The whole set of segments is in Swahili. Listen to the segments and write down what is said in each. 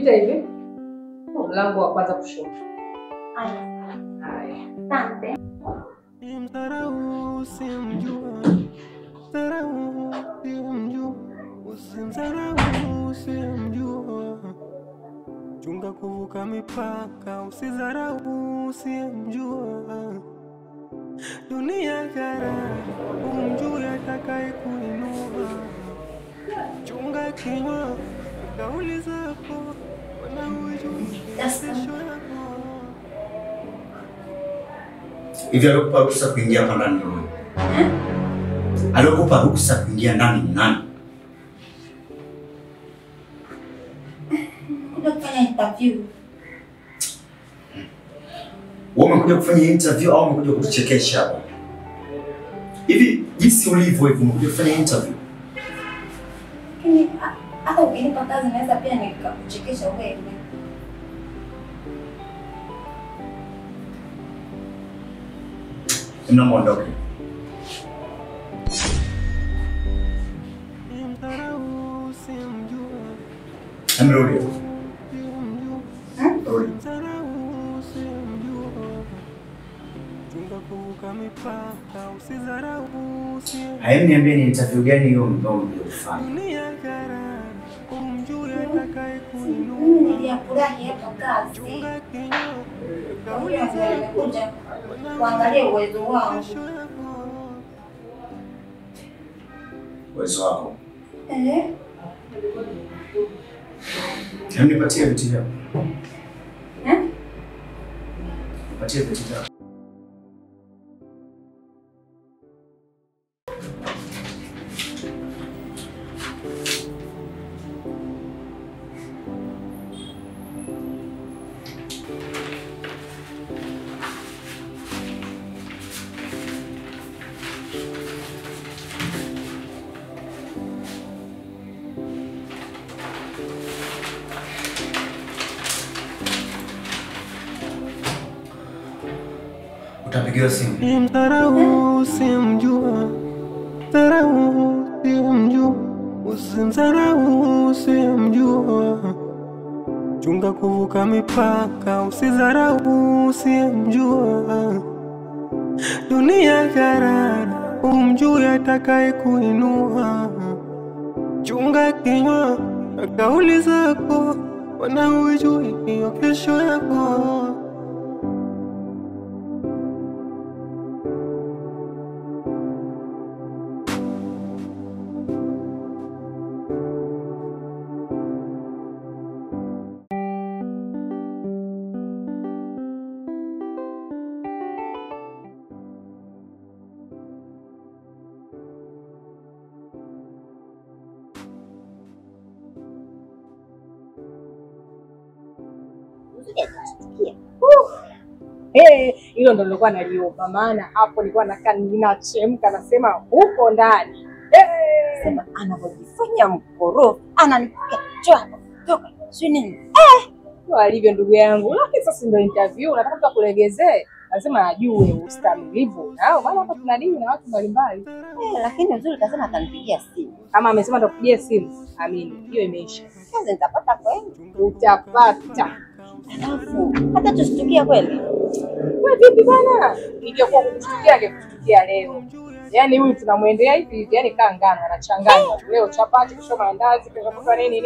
Pita hivi. Mlango wa kwanza kushoto. Haya. Haya. Asante. Mtarau simjua. Mtarau simjua. Usimdharau simjua. Chunga kuvuka mipaka, usidharau simjua. Dunia gara, umjue atakaye kuinua. Chunga kinywa, kauli zako, wana ujui kesho yako. Hivi alikupa ruhusa kuingia hapa ndani wewe? Alikupa ruhusa kuingia ndani ni nani? Kuja kufanya interview. Wewe umekuja kufanya interview au umekuja kutuchekesha hapa? Hivi jinsi ulivyo hivi umekuja kufanya interview? Lakini hata ukinipa kazi naweza pia nikakuchekesha wewe. Mnamondoka. Mtarau simjua. Amrudi. Rudi. Mtarau simjua. Chunga kuvuka mipaka, usidharau simjua. Haimi niambie ni interview gani hiyo umekuja kufanya? Dunia gara, umjue atakaye kuinua. Mimi niliyafurahi hapa kazi. Chunga kinywa, Kauli nimekuja kuangalia uwezo wangu. Uwezo wako. Eh? Nipatie vitu vyako. Nipatie vitu vyako. Utapigiwa simu. Mtarau simjua. Mtarau simjua. Usimdharau simjua. Chunga kuvuka mipaka, usidharau simjua. Dunia gara, umjue atakaye kuinua. Chunga kinywa, kauli zako, wana ujui hiyo kesho yako. Hilo ndo nilikuwa naliomba, maana hapo nilikuwa nakaa ninachemka nasema huko ndani. Sema anapojifanya mkorofi, ananipiga chapa. Toka. Si nini? Ndio alivyo ndugu yangu. Lakini sasa ndio interview, nataka mtu akulegezee. Lazima ajue ustamilivu. Nao maana hapa tunadili na watu mbalimbali. Lakini uzuri kasema atanipigia simu. Kama amesema atakupigia simu, amini. Hiyo imeisha. Kazi nitapata kweli? Utapata. Alafu hata tushtukia kweli. Wewe vipi bwana? Ingekuwa kushtukia angekushtukia leo. Yaani huyu tunamwendea hivi, yaani kaa ngano anachanganya. Leo chapati, kesho maandazi, kesho kwa nini.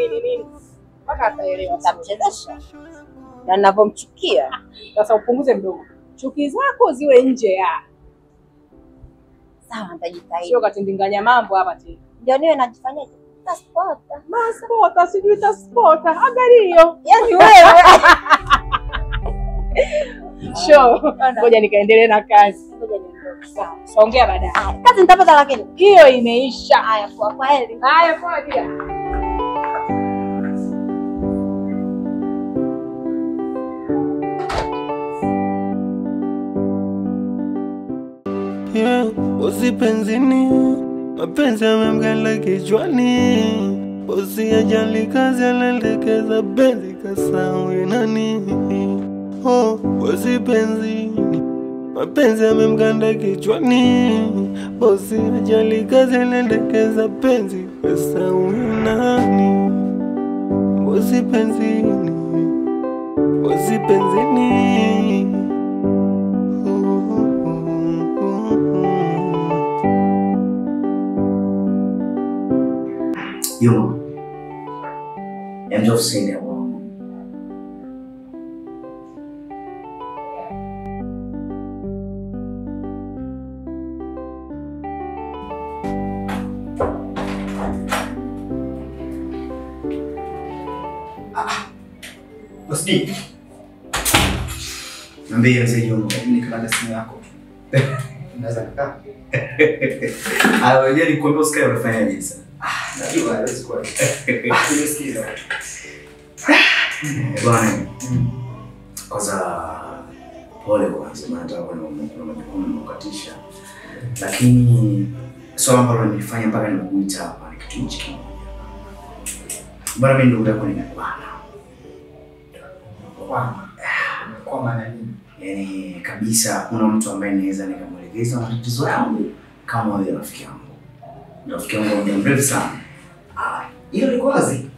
Mpaka ataelewa. Tamchezesha. Na ninapomchukia. Sasa upunguze mdomo. Chuki zako ziwe nje ya. Sawa, nitajitahidi. Sio katindinganya mambo hapa tena. Ndio niwe najifanyaje? Taspota. Maspota, sijui taspota. Angalia. Yaani wewe. Sure. Ngoja nikaendelee na kazi. Ngoja niondoke. Sawa. Songea baadaye. Kazi nitapata lakini. Hiyo imeisha. Haya, kwa heri. Haya, poa pia. Bosi penzini, mapenzi yamemganda kichwani. Bosi ajali kazi anaelekeza benzi kasahau nani. Bosi penzini, mapenzi yamemganda kichwani. Bosi ajali kazi anaelekeza benzi kasahau nani. Bosi penzini, bosi penzini. Yo, I'm just saying that one. Bosi, Niambie mzee Jomo. nikalanda simu yako. Unaweza kukaa? Wewe nikuambia usikae unafanyaje sasa? Najua hawezi kuwa. Nimesikiza. Bwana. Kwanza pole kwanza, maana nataka kuna majukumu nimekukatisha. Lakini swala ambalo nilifanya mpaka nimekuita hapa ni kitu hichi kimoja. Bwana mimi ndio yako nimekwana. Kwa maana nini? Yaani kabisa kuna mtu ambaye naweza nikamwelekeza matatizo yangu kama wewe rafiki yangu. Rafiki yangu wa muda mrefu sana. Hilo liko wazi.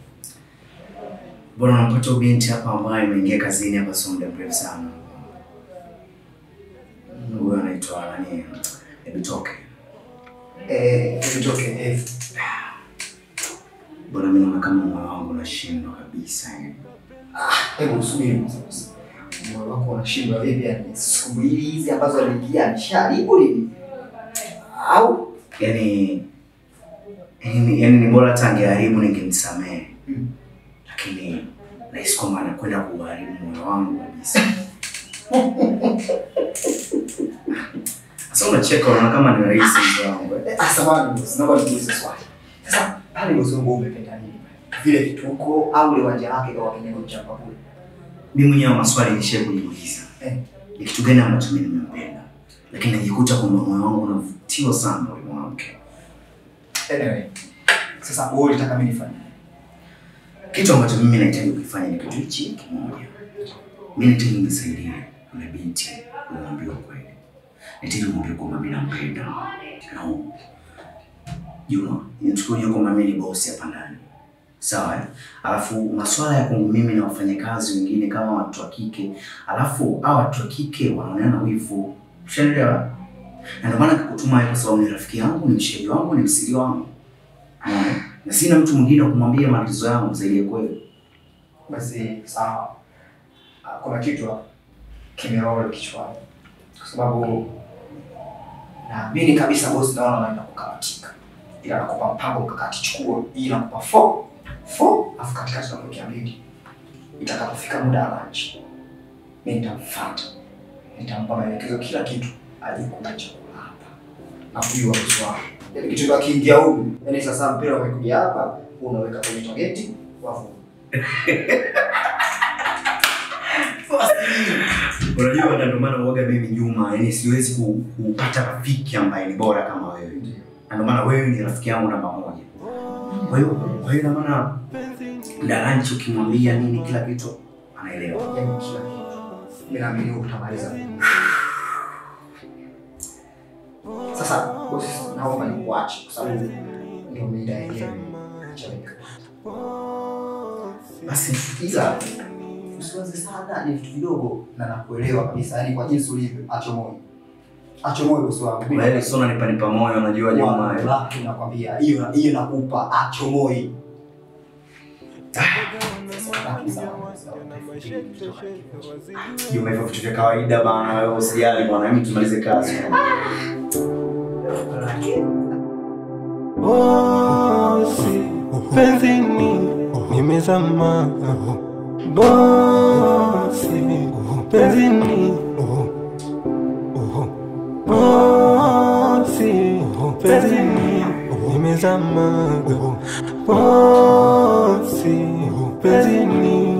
Bwana unapata binti hapa ambaye imeingia kazini hapa sio muda mrefu sana. Huyo anaitwa nani? Ebitoke. Ebitoke. Bwana mimi naona kama moyo wangu unashindwa kabisa yani. Hebu usubiri sasa. Moyo wako unashindwa vipi yani? Siku hizi ambazo aliingia amesharibu nini? Au yani ni bora tangeharibu ningemsamehe. Lakini nahisi kwamba anakwenda kuharibu moyo wangu kabisa. Sasa unacheka unaona kama ni rahisi mzee wangu. Samahani bosi, naomba nikuulize swali. Sasa pale bosi wangu umependa nini? Vile vituko au ile wanja wake kwa Kenya kuchapa kule? Mimi mwenyewe maswali nishakujiuliza. Ni kitu gani ambacho mimi nimempenda? Lakini najikuta kwamba moyo wangu unavutiwa sana na yule mwanamke. Anyway, sasa wewe unataka mimi nifanye? Kitu ambacho mimi nahitaji kufanya ni kitu hichi kimoja. Mimi nahitaji unisaidie yule binti kumwambia ukweli. Nahitaji kumwambia kwamba mimi nampenda. No. Juma, nichukue kwamba mimi ni bosi hapa ndani. Sawa? Alafu masuala ya kwangu mimi na wafanyakazi wengine kama watu wa kike, alafu hao watu wa kike wanaonana wivu. Ushaelewa? Na ndio maana nikakutuma hapo kwa sababu ni rafiki yangu, ni mshauri wangu, ni msiri wangu. Na sina mtu mwingine kumwambia matatizo yangu zaidi ya kweli. Basi sawa. Kuna kitu kimeroll kichwani. Kwa sababu naamini kabisa bosi naona anaenda kukamatika. Ila nakupa mpango mkakati, chukua hii nakupa 4 afu katikati tunakuwekea 2. Itakapofika muda wa lunch mimi nitamfuata. Nitampa maelekezo kila kitu alikula chakula hapa. Na kujua bosi wangu. Yaani kitu ndio kiingia huko. Yaani sasa mpira umekuja hapa, unaweka kwenye togeti, wafu. Unajua ndio maana uoga mimi Juma, yani siwezi kupata rafiki ambaye ni bora kama wewe. Ndio maana wewe ni rafiki yangu namba 1. Kwa hiyo na maana Dalanchi ukimwambia nini kila kitu anaelewa. Yaani kila kitu. Mimi naamini utamaliza. Sasa bosi naomba nikuache kwa sababu ndio mida yenyewe. Basi ila usiwaze sana, ni vitu vidogo na nakuelewa kabisa, yani kwa jinsi ulivyo. Acho moyo. Acho moyo bosi wangu. Mimi ile sona nipa moyo unajua Juma. Wallahi nakwambia hiyo nakupa acho moyo. Juma hivyo vitu vya kawaida bana, wewe usijali bwana, mimi tumalize kazi. Bosi penzini nimezama. Bosi penzini. Bosi penzini nimezama. Bosi penzini.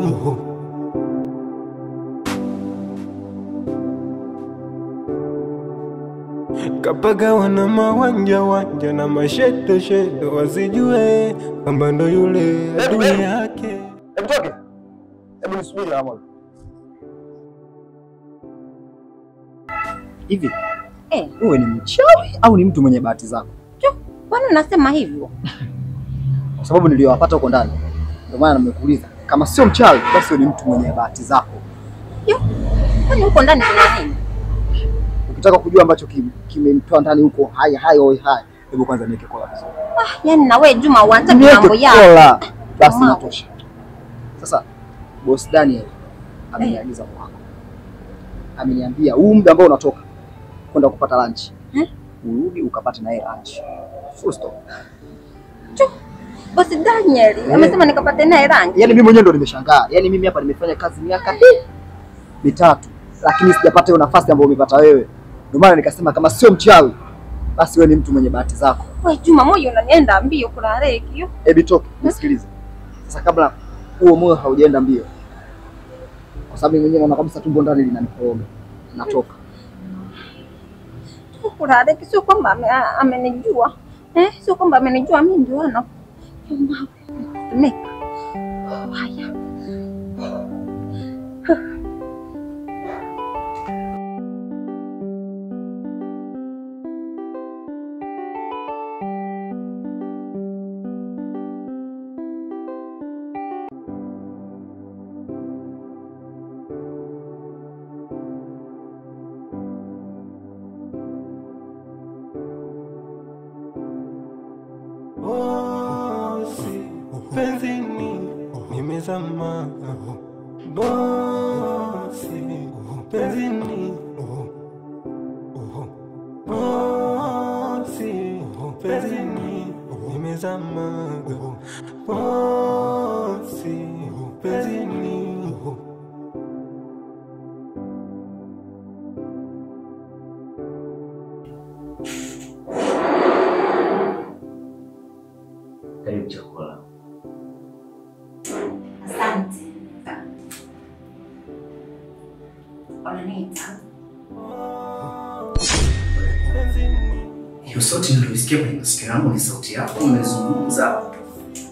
Kapaga wana mawanja na masheto wasijue kwamba ndo yule adui yake. Hebu toke. Hebu nisubiri hapo. Hivi wewe ni mchawi au ni mtu mwenye bahati zako? Kwani unasema hivyo? Kwa sababu niliowapata huko ndani. Ndio maana nimekuuliza. Kama sio mchawi basi ni mtu mwenye bahati zako. Yo. Kwani huko ndani kuna nini? Ukitaka kujua ambacho kimemtoa ndani huko hai, hebu kwanza niweke kola vizuri. Yaani na wewe Juma uanze mambo yako. Kola. Basi natosha. Sasa boss Daniel ameniagiza kwako. Ameniambia huu muda ambao unatoka kwenda kupata lunch. Urudi ukapate naye lunch. Full stop. Boss Daniel amesema nikapate naye lunch. Yaani mimi mwenyewe ndo nimeshangaa. Yaani mimi hapa nimefanya kazi miaka 3 lakini sijapata hiyo nafasi ambayo umepata wewe. Ndio maana nikasema kama sio mchawi basi wewe ni mtu mwenye bahati zako. Wewe Juma moyo unanienda mbio kula reki hiyo. Hebu toka nisikilize. Sasa kabla huo moyo haujaenda mbio. Kwa sababu mimi mwenyewe naona kabisa tumbo ndani linanikoroga. Natoka. Kula reki sio kwamba amenijua. Sio kwamba amenijua mimi ndio ana. Tumeka. Haya. Penzini nimezama bosi penzini bosi penzini nimezama bosi penzini Karibu chakula. Asante. Unaniita? Hiyo sauti nilisikia kwenye masikio yangu ni sauti yako umezungumza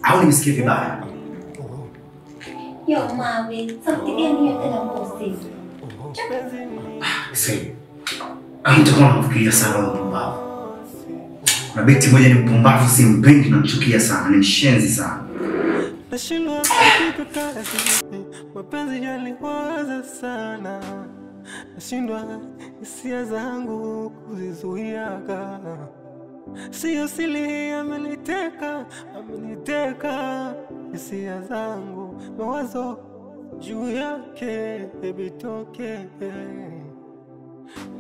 au nimesikia vibaya? Yo mawe, sauti gani hiyo tena bosi? Sasa nitakuwa nafikiria sana mpumbavu. Kuna binti moja ni mpumbavu, simpendi na mchukia sana, ni mshenzi sana. Nashindwa kupika kazi, mapenzi yaliwaza sana. Nashindwa hisia zangu kuzizuiaga. Sio siri ameniteka hisia zangu, mawazo juu yake ebitoke.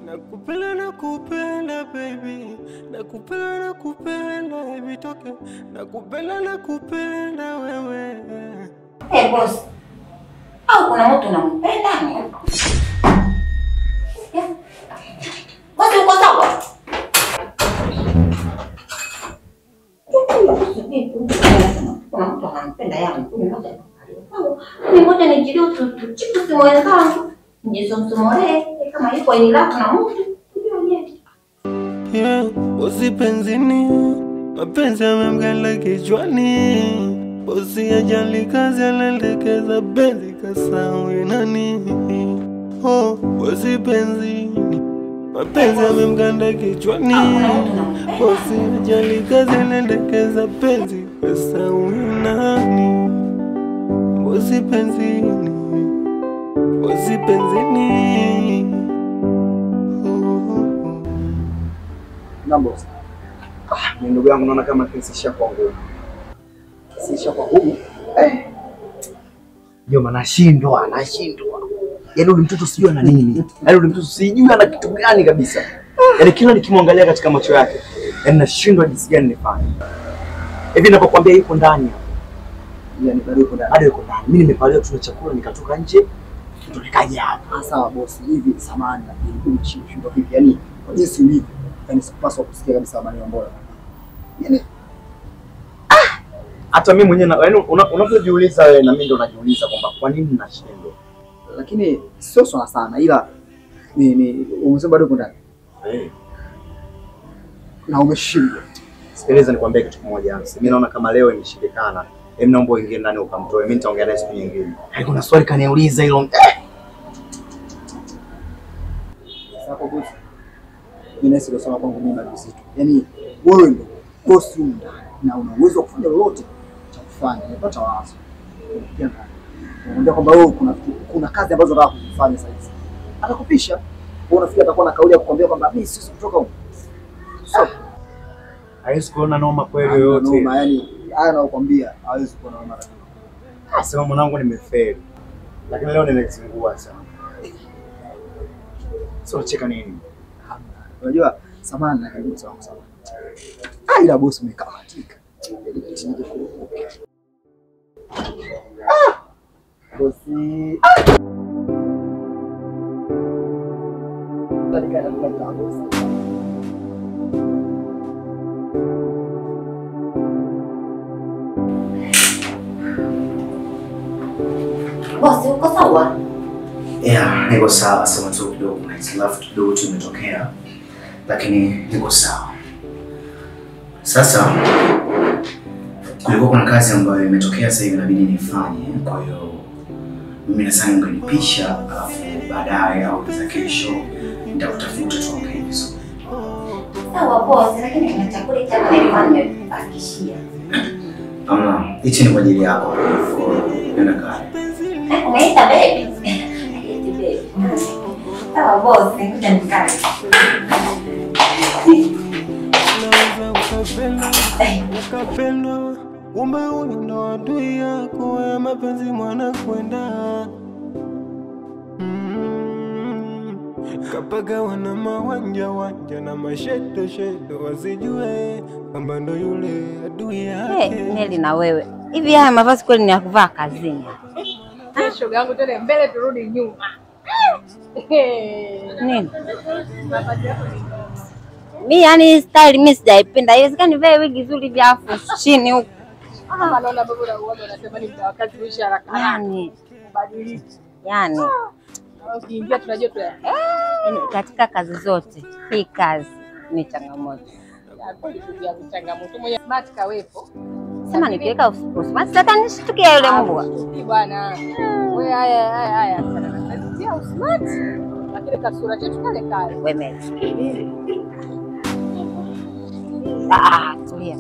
Nakupenda baby, nakupenda ebitoke, nakupenda wewe. Hey boss. Au kuna mtu unampenda ni? Boss uko sawa? Kuna mtu anampenda yangu, ni moja nijilio tuchipu simu wenzangu. Njisomsomore kama yuko ni lako na mtu. Bosi penzini, mapenzi yamemganda kichwani. Bosi ajali kazi anaendekeza benzi kasahau nani. Bosi penzini, mapenzi yamemganda kichwani. Bosi ajali kazi anaendekeza benzi kasahau nani. Bosi penzini, bosi penzini. Nambo. Ni ndugu yangu naona kama kisisha kwa ngumu. Kisisha kwa ngumu. Ndio maana nashindwa. Yaani ule mtoto sijui ana nini. Yaani ule mtoto sijui ana kitu gani kabisa. Yaani kila nikimwangalia katika macho yake, yaani nashindwa jinsi gani nifanye. Hivi ninapokuambia yuko ndani. Yaani bado yuko ndani. Mimi nimepaliwa tuna chakula nikatoka nje. Tulikaja hapa. Sawa bosi, hivi samani na nilikuwa vipi? Yaani kwa jinsi ulivyo. Yaani sikupaswa kusikia kabisa habari mbaya. Yaani hata mimi mwenyewe yaani unapojiuliza wewe na mimi ndo najiuliza kwamba kwa nini nashindwa. Lakini sio sana ila ni umesema bado kuna na umeshindwa. Sikiliza nikwambie kitu kimoja Hamsi. Mimi naona kama leo imeshindikana. Hebu naomba uingie ndani ukamtoe. Mimi nitaongea naye siku nyingine. Kuna swali kaniuliza hilo. Sasa bosi. Mimi nasi ndio kwangu mimi bado mzito. Yaani wewe ndio boss ndani na una uwezo wa kufanya lolote cha kufanya. Unapata wazo. Unamwambia kwamba wewe kuna kazi ambazo unataka kufanya sasa hivi. Atakupisha. Wewe unafikiri atakuwa na kauli ya kukwambia kwamba mimi siwezi kutoka huko. So, hawezi kuona noma kweli yoyote. Noma yani haya nakwambia hawezi kuona noma. Sema mwanangu nimefeli. Lakini leo nimezingua sana. So cheka nini? Unajua samani na karibu sana. Ila bosi umekamatika. Bosi. Bosi, uko sawa? Yeah, niko sawa. Sema tu kidogo kuna hitilafu kidogo tu imetokea. Lakini niko sawa. Sasa kulikuwa kuna kazi ambayo imetokea sasa hivi inabidi nifanye. Kwa hiyo mimi nadhani ungenipisha alafu baadaye au za kesho nitakutafuta tuongee vizuri. Sawa bosi, lakini kuna chakula chako nilikuwa nimepakishia. Hichi ni kwa ajili yako. Nenda kale. Umeita baby? Eti baby. Sawa bosi, ngoja nikae. Ukapendwa, kumbe huyu ndo adui yako ya mapenzi mwana kwenda. Kapaga wana mawanja wanja na masheto sheto wasijue kwamba ndo yule adui yake. Neli na wewe. Hivi haya mavazi kweli ni ya kuvaa kazini? Shoga yangu tena mbele turudi nyuma. Nini? Mimi yani style mimi sijaipenda. Haiwezekani vae wigi zuri vya afu chini huko. Naona baba unasema ni mda wakati uishi haraka. Yani Badiliki. Yani ukiingia tunajua tu. Katika kazi zote hii kazi ni changamoto. Kweli kuja changamoto. Mwenye smart kawepo. Sema nikiweka smart sasa nishtukia yule mbwa. Bwana. Wewe haya sana. Sio smart. Lakini kasura chetu kale kale. Wewe tulia.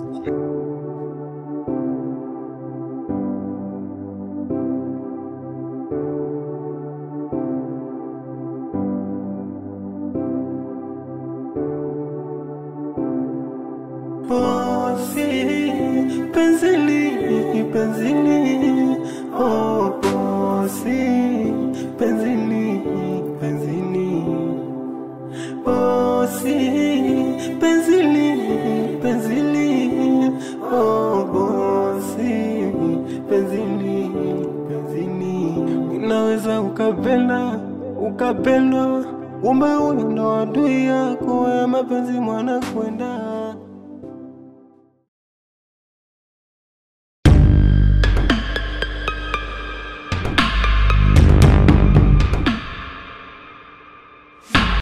Penzini, oh bosi, penzini, bosi, penzini, oh bosi, penzini. Unaweza ukapendwa, kumbe huyu ndo adui yako ya mapenzi mwana kwenda.